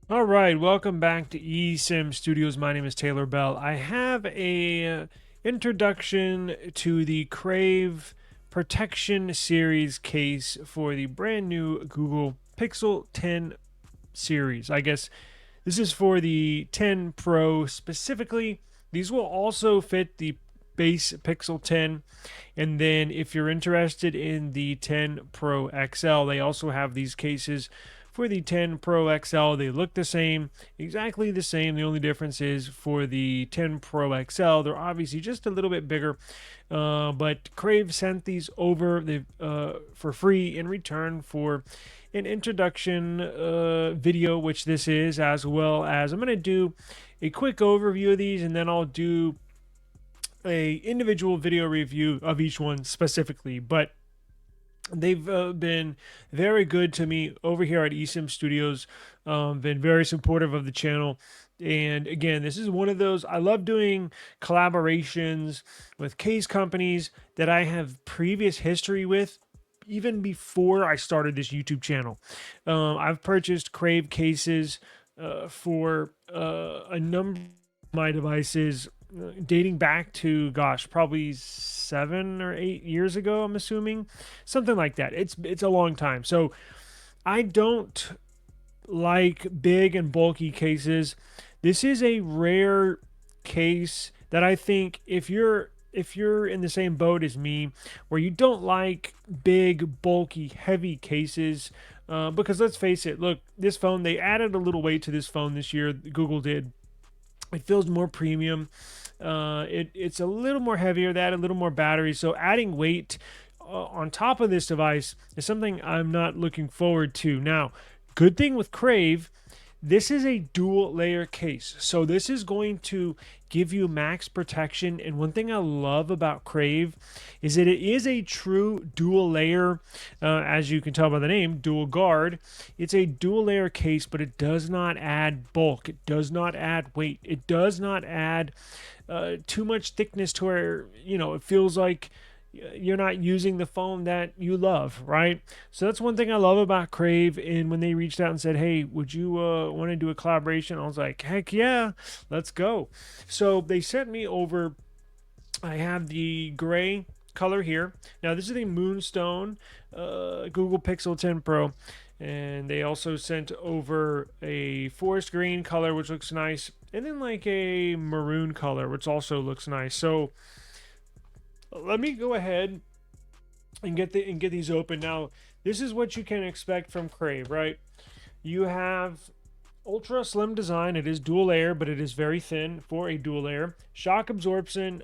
All right, welcome back to eSIM Studios. My name is Taylor Bell. I have a introduction to the Crave Protection Series case for the brand new Google Pixel 10 series. I guess this is for the 10 Pro specifically. These will also fit the base Pixel 10. And then if you're interested in the 10 Pro XL, they also have these cases for the 10 Pro XL. They look the same, exactly the same. The only difference is for the 10 Pro XL, they're obviously just a little bit bigger. But Crave sent these over for free in return for an introduction video, which this is, as well as I'm going to do a quick overview of these, and then I'll do a individual video review of each one specifically. But they've been very good to me over here at eSIM Studios. Been very supportive of the channel. And again, this is one of those, I love doing collaborations with case companies that I have previous history with even before I started this YouTube channel. I've purchased Crave cases for a number of my devices dating back to, gosh, probably 7 or 8 years ago. I'm assuming something like that. It's a long time. So I don't like big and bulky cases. This is a rare case that I think if you're in the same boat as me, where you don't like big, bulky, heavy cases, because let's face it, look, this phone, they added a little weight to this phone this year. Google did. It feels more premium. It's a little more heavier, that a little more battery. So adding weight on top of this device is something I'm not looking forward to. Now, good thing with Crave, this is a dual layer case. So this is going to give you max protection. And one thing I love about Crave is that it is a true dual layer, as you can tell by the name, Dual Guard. It's a dual layer case, but it does not add bulk. It does not add weight. It does not add too much thickness to where, it feels like you're not using the phone that you love, right? So that's one thing I love about Crave. And when they reached out and said, "Hey, would you want to do a collaboration?" I was like, "Heck yeah, let's go." So they sent me over. I have the gray color here. Now this is the Moonstone Google Pixel 10 Pro. And they also sent over a forest green color, which looks nice, and then like a maroon color, which also looks nice. So let me go ahead and get these open. Now, this is what you can expect from Crave, right? You have ultra slim design. It is dual layer, but it is very thin for a dual layer. Shock absorption.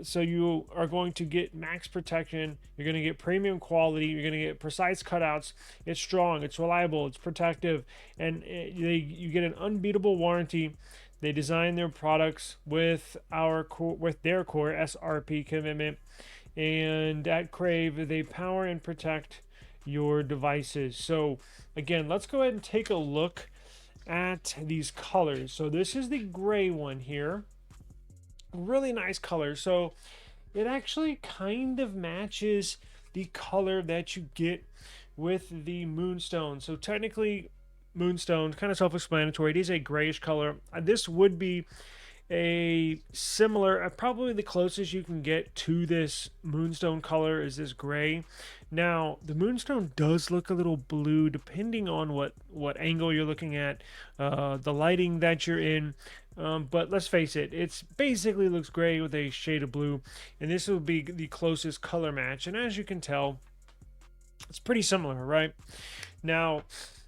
So you are going to get max protection. You're going to get premium quality. You're going to get precise cutouts. It's strong. It's reliable. It's protective, and you get an unbeatable warranty. They design their products with their core SRP commitment, and at Crave they power and protect your devices. So again, let's go ahead and take a look at these colors. So this is the gray one here. Really nice color. So it actually kind of matches the color that you get with the Moonstone. So technically, Moonstone, kind of self-explanatory. It is a grayish color. This would be a similar, probably the closest you can get to this Moonstone color is this gray. Now, the Moonstone does look a little blue depending on what angle you're looking at, the lighting that you're in. But let's face it, it's basically looks gray with a shade of blue, and this will be the closest color match. And as you can tell, it's pretty similar, right? Now,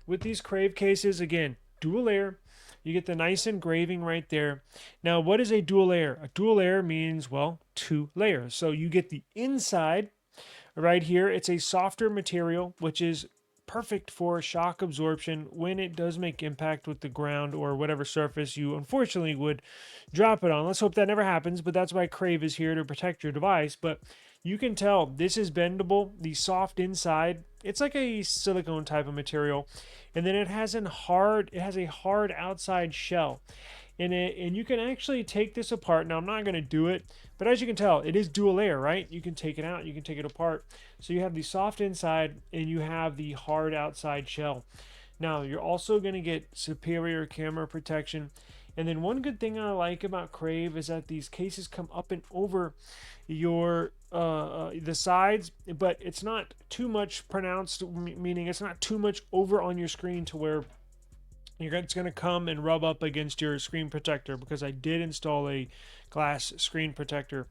with these Crave cases, again, dual layer, you get the nice engraving right there. Now, what is a dual layer? A dual layer means, well, two layers. So you get the inside right here. It's a softer material, which is perfect for shock absorption when it does make impact with the ground or whatever surface you unfortunately would drop it on. Let's hope that never happens, but that's why Crave is here to protect your device. But you can tell this is bendable. The soft inside, it's like a silicone type of material, and then it has a hard outside shell. and you can actually take this apart. Now I'm not going to do it, but as you can tell, it is dual layer, right? You can take it out, you can take it apart. So you have the soft inside and you have the hard outside shell. Now you're also going to get superior camera protection. And then one good thing I like about Crave is that these cases come up and over your the sides, but it's not too much pronounced, meaning it's not too much over on your screen to where it's going to come and rub up against your screen protector, because I did install a glass screen protector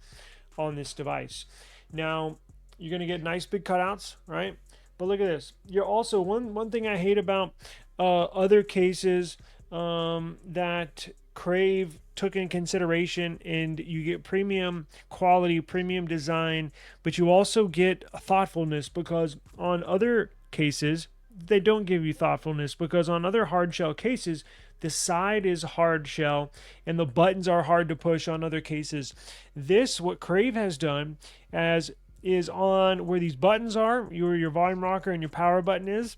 on this device. Now you're going to get nice big cutouts, right? But look at this. You're also one thing I hate about other cases that Crave took in consideration, and you get premium quality, premium design, but you also get thoughtfulness, because on other cases they don't give you thoughtfulness, because on other hard shell cases the side is hard shell and the buttons are hard to push on other cases. What Crave has done as is on where these buttons are, your volume rocker and your power button is,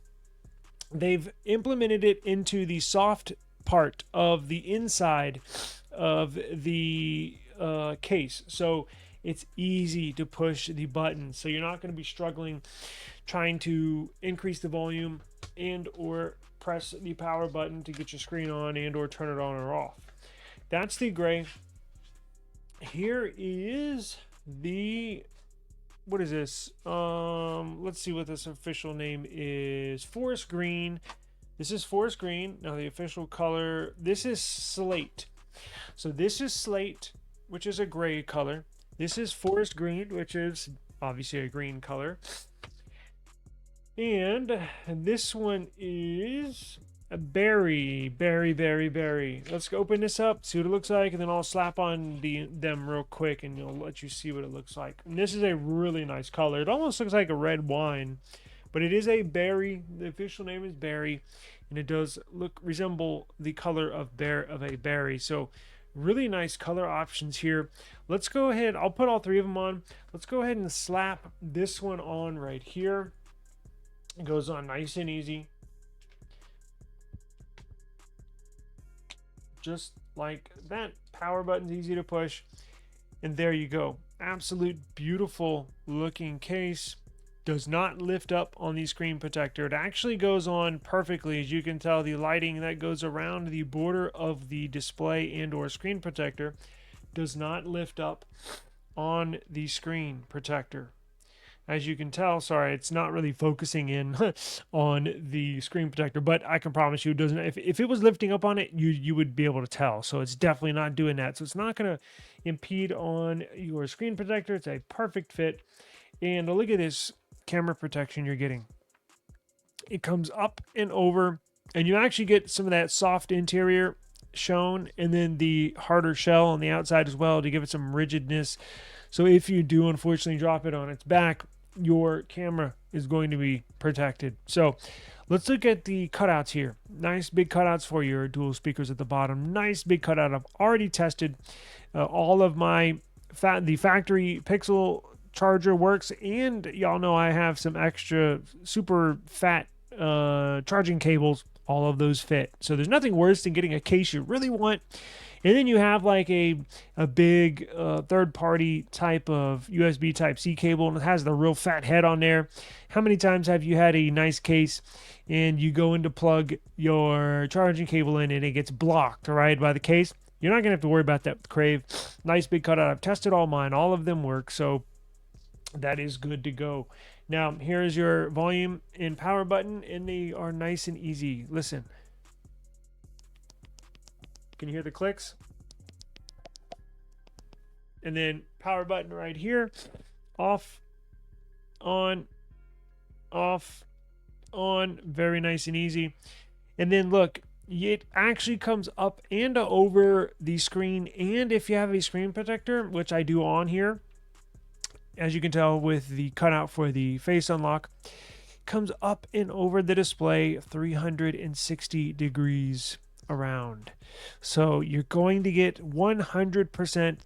they've implemented it into the soft part of the inside of the case. So it's easy to push the button. So you're not going to be struggling trying to increase the volume and or press the power button to get your screen on and or turn it on or off. That's the gray. Here is the, what is this? Let's see what this official name is. Forest green. This is forest green. Now the official color, this is slate. So this is slate, which is a gray color. This is forest green, which is obviously a green color. And this one is a berry. Let's go open this up, see what it looks like, and then I'll slap on them real quick and I'll let you see what it looks like. And this is a really nice color. It almost looks like a red wine, but it is a berry. The official name is berry, and it does resemble the color of a berry. So really nice color options here. Let's go ahead, I'll put all three of them on. Let's go ahead and slap this one on right here. It goes on nice and easy, just like that. Power button's easy to push, and there you go. Absolute beautiful looking case. Does not lift up on the screen protector. It actually goes on perfectly. As you can tell, the lighting that goes around the border of the display and or screen protector does not lift up on the screen protector. As you can tell, sorry, it's not really focusing in on the screen protector, but I can promise you it doesn't. If it was lifting up on it, you would be able to tell. So it's definitely not doing that. So it's not going to impede on your screen protector. It's a perfect fit. And look at this camera protection you're getting. It comes up and over, and you actually get some of that soft interior shown, and then the harder shell on the outside as well to give it some rigidness. So if you do unfortunately drop it on its back, your camera is going to be protected. So let's look at the cutouts here. Nice big cutouts for your dual speakers at the bottom. Nice big cutout. I've already tested all of my the factory Pixel charger works, and y'all know I have some extra super fat charging cables. All of those fit. So there's nothing worse than getting a case you really want, and then you have like a big third-party type of USB Type-C cable, and it has the real fat head on there. How many times have you had a nice case and you go in to plug your charging cable in and it gets blocked, right, by the case? You're not going to have to worry about that with Crave. Nice big cutout. I've tested all mine. All of them work, so that is good to go. Now, here's your volume and power button, and they are nice and easy. Listen. Can you hear the clicks? And then power button right here. Off, on, off, on. Very nice and easy. And then look, it actually comes up and over the screen. And if you have a screen protector, which I do on here, as you can tell with the cutout for the face unlock, comes up and over the display 360 degrees around. So you're going to get 100%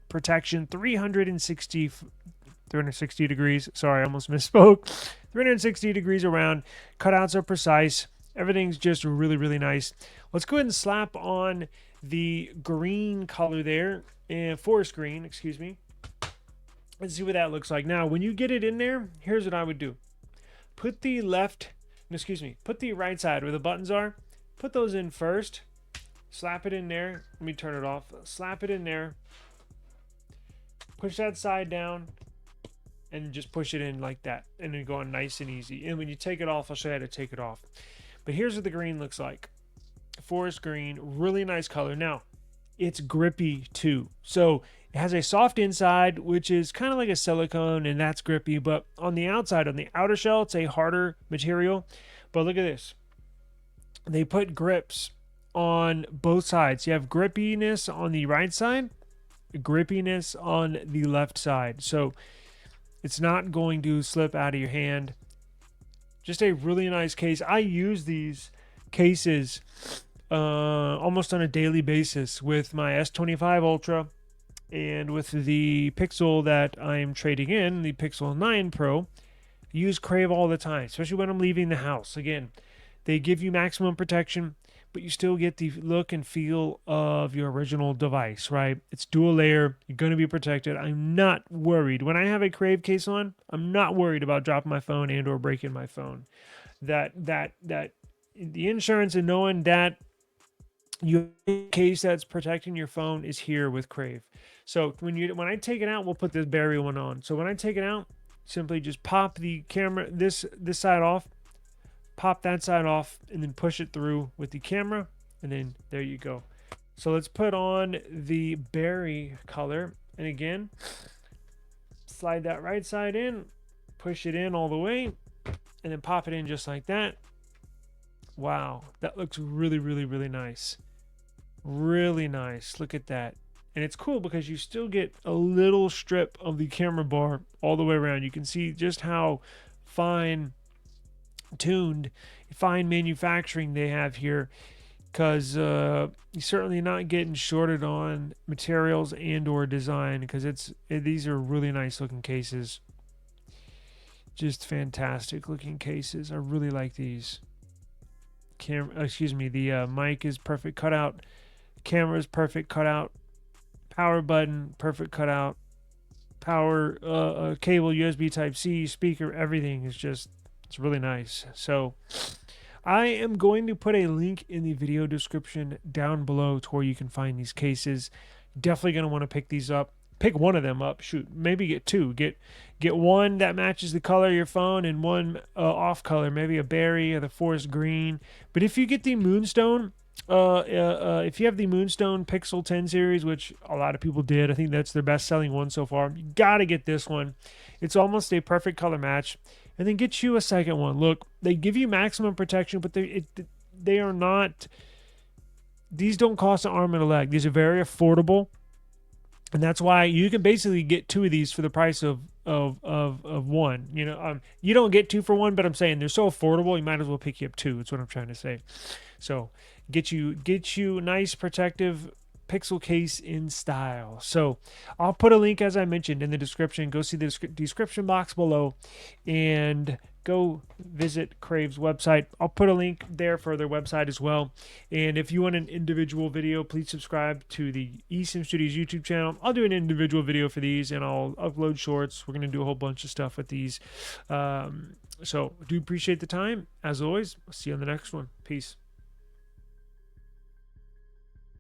protection, 360 degrees. Sorry, I almost misspoke. 360 degrees around. Cutouts are precise. Everything's just really, really nice. Let's go ahead and slap on the green color there, and forest green, excuse me. Let's see what that looks like. Now, when you get it in there, here's what I would do. Put the put the right side where the buttons are, put those in first, slap it in there. Let me turn it off. Slap it in there, push that side down, and just push it in like that, and then go on nice and easy. And when you take it off, I'll show you how to take it off. But here's what the green looks like. Forest green, really nice color. Now, it's grippy too. So it has a soft inside, which is kind of like a silicone, and that's grippy. But on the outside, on the outer shell, it's a harder material. But look at this. They put grips on both sides. You have grippiness on the right side, grippiness on the left side. So it's not going to slip out of your hand. Just a really nice case. I use these cases almost on a daily basis with my S25 Ultra and with the Pixel that I'm trading in, the Pixel 9 Pro. I use Crave all the time, especially when I'm leaving the house. Again, they give you maximum protection, but you still get the look and feel of your original device, right? It's dual layer. You're going to be protected. I'm not worried. When I have a Crave case on, I'm not worried about dropping my phone and or breaking my phone. That the insurance and knowing that your case that's protecting your phone is here with Crave. So when I take it out, we'll put this Barry one on. So when I take it out, simply just pop the camera, this side off, pop that side off, and then push it through with the camera, and then there you go. So let's put on the berry color, and again, slide that right side in, push it in all the way, and then pop it in just like that. Wow, that looks really, really, really nice. Really nice. Look at that. And it's cool because you still get a little strip of the camera bar all the way around. You can see just how fine tuned, fine manufacturing they have here, because you're certainly not getting shorted on materials and or design, because these are really nice looking cases. Just fantastic looking cases. I really like these. The mic is perfect cutout, camera is perfect cutout, power button perfect cutout, power cable, USB Type-C, speaker, everything is just, it's really nice. So I am going to put a link in the video description down below to where you can find these cases. Definitely going to want to pick these up. Pick one of them up. Shoot, maybe get two. Get one that matches the color of your phone, and one off color, maybe a berry or the forest green. But if you get the Moonstone, if you have the Moonstone Pixel 10 series, which a lot of people did, I think that's their best selling one so far. You got to get this one. It's almost a perfect color match. And then get you a second one. Look, they give you maximum protection, but they are not. These don't cost an arm and a leg. These are very affordable. And that's why you can basically get two of these for the price of one. You don't get two for one, but I'm saying they're so affordable, you might as well pick you up two. That's what I'm trying to say. So get you nice protective Pixel case in style. So I'll put a link, as I mentioned, in the description. Go see the description box below and go visit Crave's website. I'll put a link there for their website as well. And if you want an individual video, please subscribe to the eSIM Studios YouTube channel. I'll do an individual video for these, and I'll upload shorts. We're going to do a whole bunch of stuff with these. So do appreciate the time. As always, I'll see you on the next one. Peace.